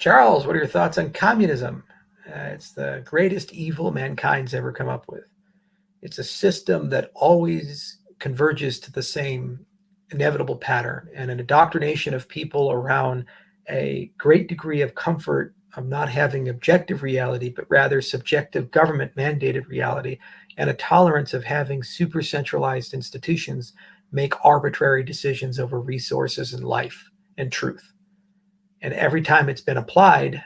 Charles, what are your thoughts on communism? It's the greatest evil mankind's ever come up with. It's a system that always converges to the same inevitable pattern and an indoctrination of people around a great degree of comfort of not having objective reality, but rather subjective government mandated reality, and a tolerance of having super centralized institutions make arbitrary decisions over resources and life and truth. And every time it's been applied,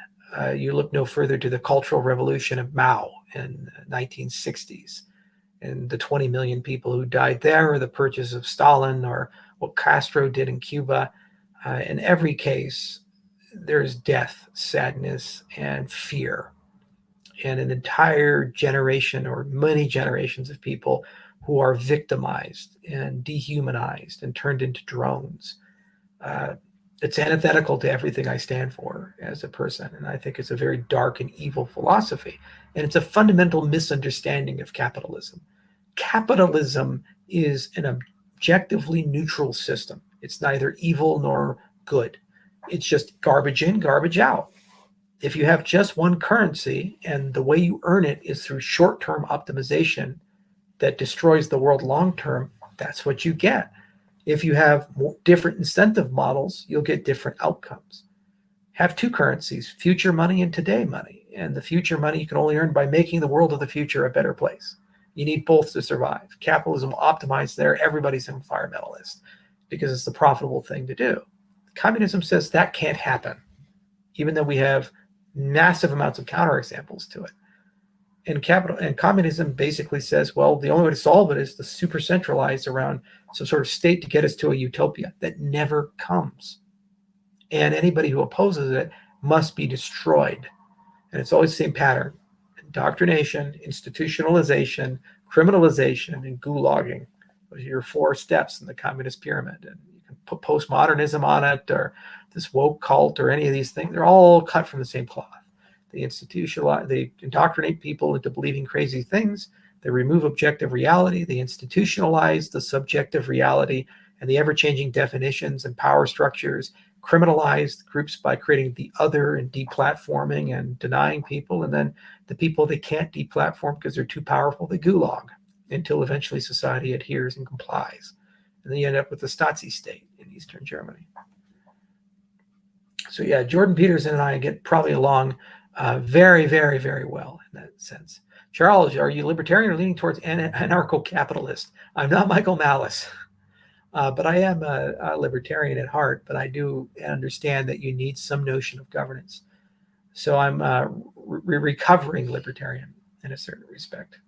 you look no further to the Cultural Revolution of Mao in the 1960s and the 20 million people who died there, or the purchase of Stalin, or what Castro did in Cuba. In every case, there's death, sadness, and fear, and an entire generation or many generations of people who are victimized and dehumanized and turned into drones. It's antithetical to everything I stand for as a person. And I think it's a very dark and evil philosophy. And it's a fundamental misunderstanding of capitalism. Capitalism is an objectively neutral system. It's neither evil nor good. It's just garbage in, garbage out. If you have just one currency and the way you earn it is through short-term optimization that destroys the world long-term, that's what you get. If you have different incentive models, you'll get different outcomes. Have two currencies, future money and today money. And the future money you can only earn by making the world of the future a better place. You need both to survive. Capitalism will optimize there. Everybody's an environmentalist because it's the profitable thing to do. Communism says that can't happen, even though we have massive amounts of counterexamples to it. And communism basically says, well, the only way to solve it is to super centralize around some sort of state to get us to a utopia that never comes. And anybody who opposes it must be destroyed. And it's always the same pattern: indoctrination, institutionalization, criminalization, and gulagging. Those are your 4 steps in the communist pyramid. And you can put postmodernism on it, or this woke cult, or any of these things. They're all cut from the same cloth. They indoctrinate people into believing crazy things. They remove objective reality. They institutionalize the subjective reality and the ever-changing definitions and power structures, criminalized groups by creating the other and deplatforming and denying people. And then the people they can't deplatform because they're too powerful, they gulag until eventually society adheres and complies. And then you end up with the Stasi state in Eastern Germany. So yeah, Jordan Peterson and I get probably along very, very, very well in that sense. Charles, are you libertarian or leaning towards anarcho-capitalist? I'm not Michael Malice, but I am a libertarian at heart, but I do understand that you need some notion of governance. So I'm recovering libertarian in a certain respect.